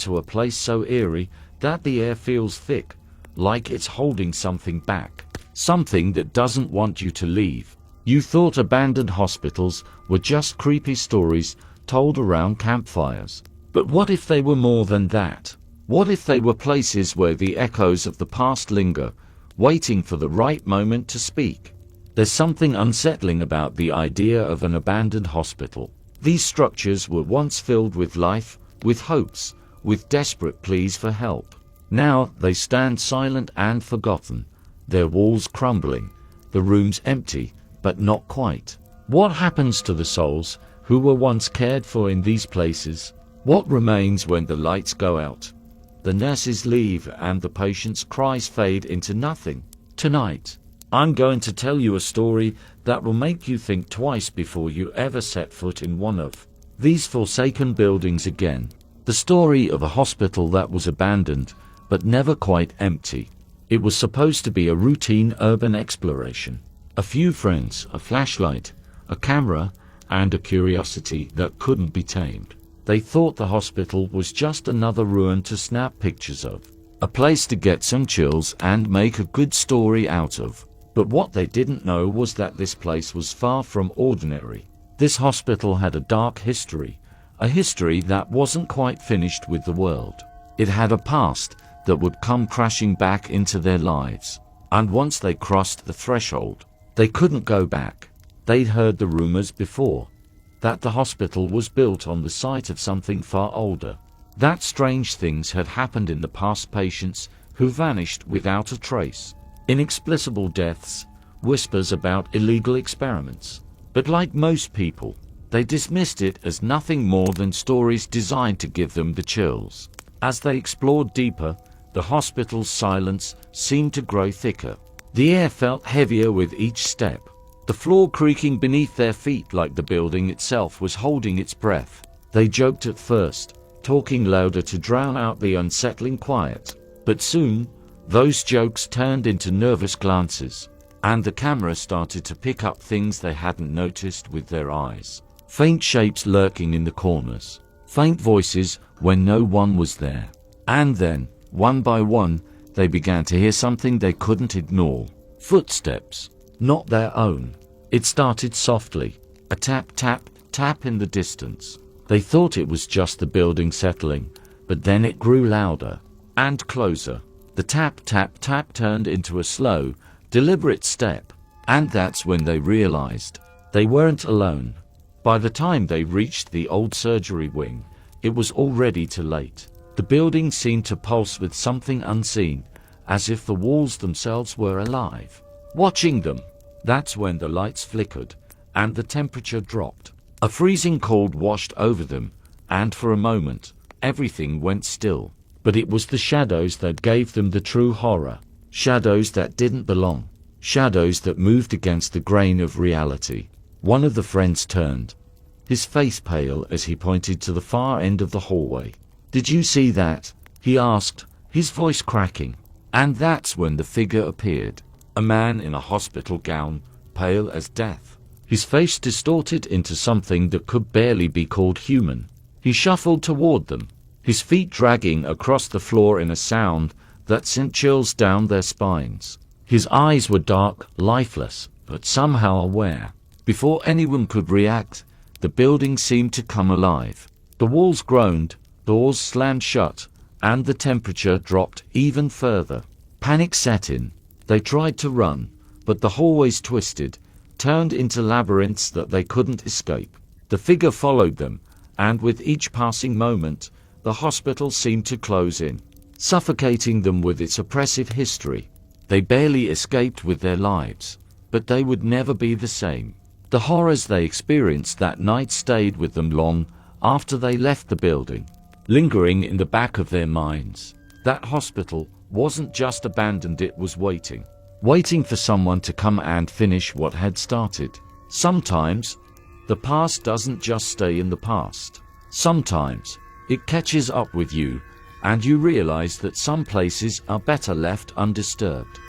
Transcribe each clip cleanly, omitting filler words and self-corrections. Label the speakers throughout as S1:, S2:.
S1: to a place so eerie that the air feels thick, like it's holding something back, something that doesn't want you to leave. You thought abandoned hospitals were just creepy stories told around campfires. But what if they were more than that? What if they were places where the echoes of the past linger, waiting for the right moment to speak? There's something unsettling about the idea of an abandoned hospital. These structures were once filled with life, with hopes, with desperate pleas for help. Now they stand silent and forgotten, their walls crumbling, the rooms empty, but not quite. What happens to the souls who were once cared for in these places? What remains when the lights go out? The nurses leave and the patient's cries fade into nothing. Tonight, I'm going to tell you a story that will make you think twice before you ever set foot in one of these forsaken buildings again. The story of a hospital that was abandoned, but never quite empty. It was supposed to be a routine urban exploration. A few friends, a flashlight, a camera, and a curiosity that couldn't be tamed. They thought the hospital was just another ruin to snap pictures of, a place to get some chills and make a good story out of. But what they didn't know was that this place was far from ordinary. This hospital had a dark history, a history that wasn't quite finished with the world. It had a past that would come crashing back into their lives. And once they crossed the threshold, they couldn't go back. They'd heard the rumors before, that the hospital was built on the site of something far older, that strange things had happened in the past, patients who vanished without a trace, inexplicable deaths, whispers about illegal experiments. But like most people, they dismissed it as nothing more than stories designed to give them the chills. As they explored deeper, the hospital's silence seemed to grow thicker. The air felt heavier with each step, the floor creaking beneath their feet like the building itself was holding its breath. They joked at first, talking louder to drown out the unsettling quiet. But soon, those jokes turned into nervous glances, and the camera started to pick up things they hadn't noticed with their eyes. Faint shapes lurking in the corners, faint voices when no one was there. And then, one by one, they began to hear something they couldn't ignore. Footsteps, not their own. It started softly, a tap, tap, tap in the distance. They thought it was just the building settling, but then it grew louder and closer. The tap, tap, tap turned into a slow, deliberate step, and that's when they realized they weren't alone. By the time they reached the old surgery wing, it was already too late. The building seemed to pulse with something unseen, as if the walls themselves were alive, watching them. That's when the lights flickered, and the temperature dropped. A freezing cold washed over them, and for a moment, everything went still. But it was the shadows that gave them the true horror. Shadows that didn't belong. Shadows that moved against the grain of reality. One of the friends turned, his face pale as he pointed to the far end of the hallway. "Did you see that?" he asked, his voice cracking. And that's when the figure appeared. A man in a hospital gown, pale as death. His face distorted into something that could barely be called human. He shuffled toward them, his feet dragging across the floor in a sound that sent chills down their spines. His eyes were dark, lifeless, but somehow aware. Before anyone could react, the building seemed to come alive. The walls groaned, doors slammed shut, and the temperature dropped even further. Panic set in. They tried to run, but the hallways twisted, turned into labyrinths that they couldn't escape. The figure followed them, and with each passing moment, the hospital seemed to close in, suffocating them with its oppressive history. They barely escaped with their lives, but they would never be the same. The horrors they experienced that night stayed with them long after they left the building, lingering in the back of their minds. That hospital wasn't just abandoned, it was waiting for someone to come and finish what had started. Sometimes, the past doesn't just stay in the past. Sometimes, it catches up with you, and you realize that some places are better left undisturbed.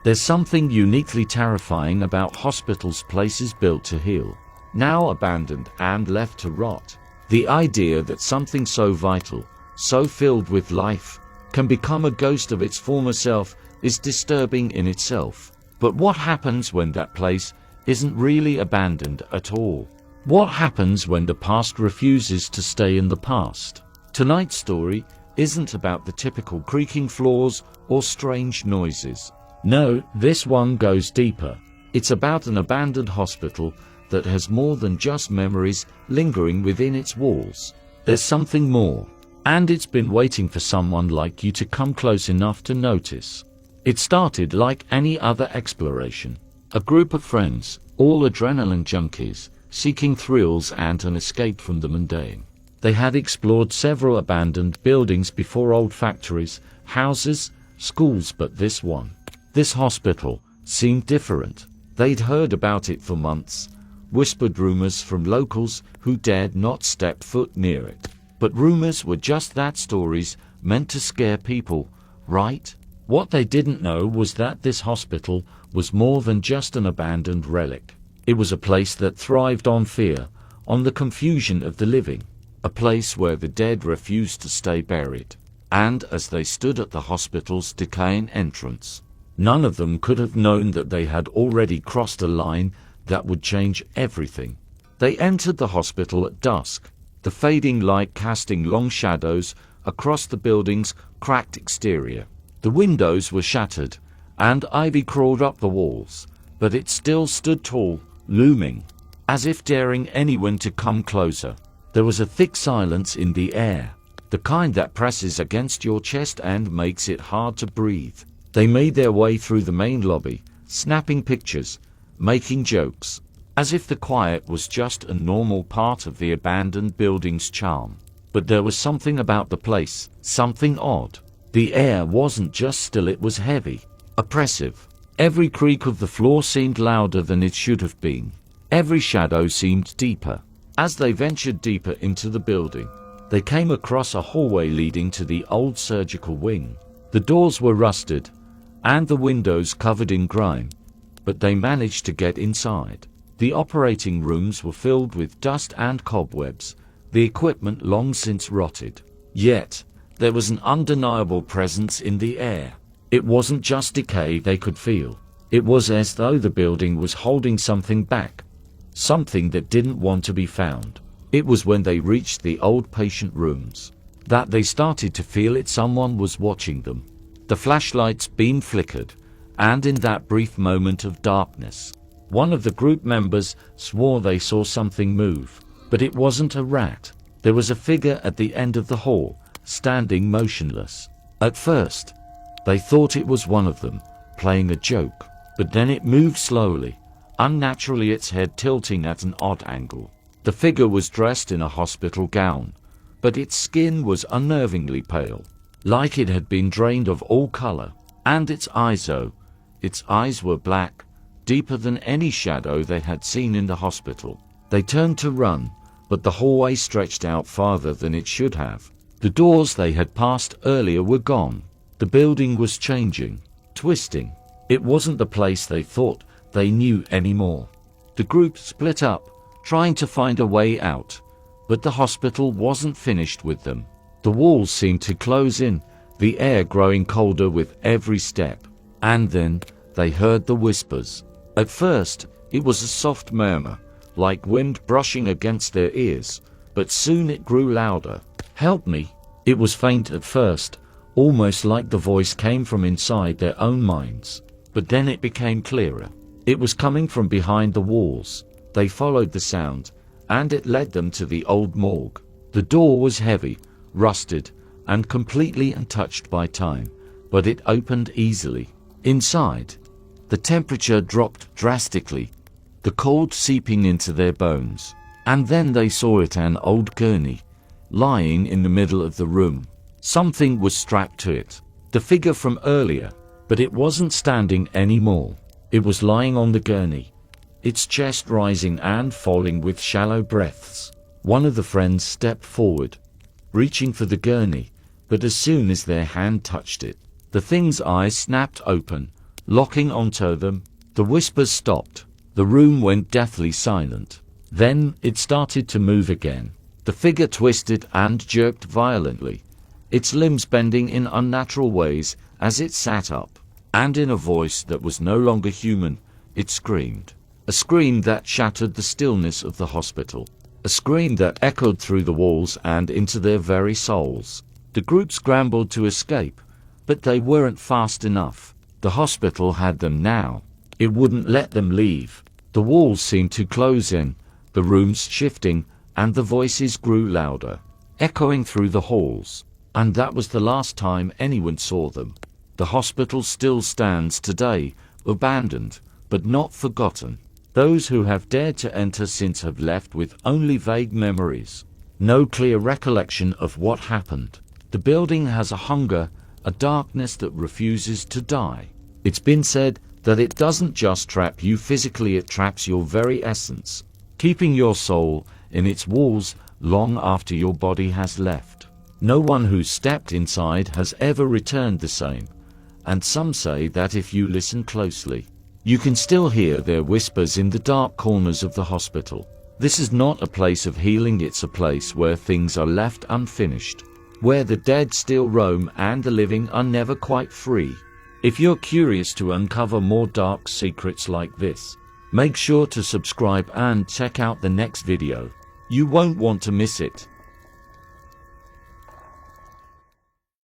S1: There's something uniquely terrifying about hospitals, places built to heal, now abandoned and left to rot. The idea that something so vital, so filled with life, can become a ghost of its former self is disturbing in itself. But what happens when that place isn't really abandoned at all? What happens when the past refuses to stay in the past? Tonight's story isn't about the typical creaking floors or strange noises. No, this one goes deeper. It's about an abandoned hospital that has more than just memories lingering within its walls. There's something more, and it's been waiting for someone like you to come close enough to notice. It started like any other exploration. A group of friends, all adrenaline junkies, seeking thrills and an escape from the mundane. They had explored several abandoned buildings before, old factories, houses, schools, but this hospital, seemed different. They'd heard about it for months, whispered rumors from locals who dared not step foot near it. But rumors were just that, stories meant to scare people, right? What they didn't know was that this hospital was more than just an abandoned relic. It was a place that thrived on fear, on the confusion of the living, a place where the dead refused to stay buried. And as they stood at the hospital's decaying entrance, none of them could have known that they had already crossed a line that would change everything. They entered the hospital at dusk, the fading light casting long shadows across the building's cracked exterior. The windows were shattered, and ivy crawled up the walls, but it still stood tall, looming, as if daring anyone to come closer. There was a thick silence in the air, the kind that presses against your chest and makes it hard to breathe. They made their way through the main lobby, snapping pictures, making jokes, as if the quiet was just a normal part of the abandoned building's charm. But there was something about the place, something odd. The air wasn't just still, it was heavy, oppressive. Every creak of the floor seemed louder than it should have been. Every shadow seemed deeper. As they ventured deeper into the building, they came across a hallway leading to the old surgical wing. The doors were rusted, and the windows covered in grime, but they managed to get inside. The operating rooms were filled with dust and cobwebs, the equipment long since rotted. Yet, there was an undeniable presence in the air. It wasn't just decay they could feel. It was as though the building was holding something back, something that didn't want to be found. It was when they reached the old patient rooms that they started to feel it. Someone was watching them. The flashlight's beam flickered, and in that brief moment of darkness, one of the group members swore they saw something move. But it wasn't a rat. There was a figure at the end of the hall, standing motionless. At first, they thought it was one of them, playing a joke. But then it moved slowly, unnaturally, its head tilting at an odd angle. The figure was dressed in a hospital gown, but its skin was unnervingly pale, like it had been drained of all color. And its eyes were black, deeper than any shadow they had seen in the hospital. They turned to run, but the hallway stretched out farther than it should have. The doors they had passed earlier were gone. The building was changing, twisting. It wasn't the place they thought they knew anymore. The group split up, trying to find a way out, but the hospital wasn't finished with them. The walls seemed to close in, the air growing colder with every step. And then they heard the whispers. At first, it was a soft murmur, like wind brushing against their ears, but soon it grew louder. "Help me." It was faint at first, almost like the voice came from inside their own minds. But then it became clearer. It was coming from behind the walls. They followed the sound, and it led them to the old morgue. The door was heavy, rusted, and completely untouched by time, but it opened easily. Inside, the temperature dropped drastically, the cold seeping into their bones. And then they saw it, an old gurney, lying in the middle of the room. Something was strapped to it. The figure from earlier, but it wasn't standing anymore. It was lying on the gurney, its chest rising and falling with shallow breaths. One of the friends stepped forward, reaching for the gurney, but as soon as their hand touched it, the thing's eyes snapped open, locking onto them. The whispers stopped. The room went deathly silent. Then it started to move again. The figure twisted and jerked violently, its limbs bending in unnatural ways as it sat up. And in a voice that was no longer human, it screamed. A scream that shattered the stillness of the hospital. A scream that echoed through the walls and into their very souls. The group scrambled to escape, but they weren't fast enough. The hospital had them now. It wouldn't let them leave. The walls seemed to close in, the rooms shifting, and the voices grew louder, echoing through the halls. And that was the last time anyone saw them. The hospital still stands today, abandoned, but not forgotten. Those who have dared to enter since have left with only vague memories. No clear recollection of what happened. The building has a hunger, a darkness that refuses to die. It's been said that it doesn't just trap you physically, it traps your very essence, keeping your soul in its walls long after your body has left. No one who's stepped inside has ever returned the same, and some say that if you listen closely, you can still hear their whispers in the dark corners of the hospital. This is not a place of healing, it's a place where things are left unfinished, where the dead still roam and the living are never quite free. If you're curious to uncover more dark secrets like this, make sure to subscribe and check out the next video. You won't want to miss it.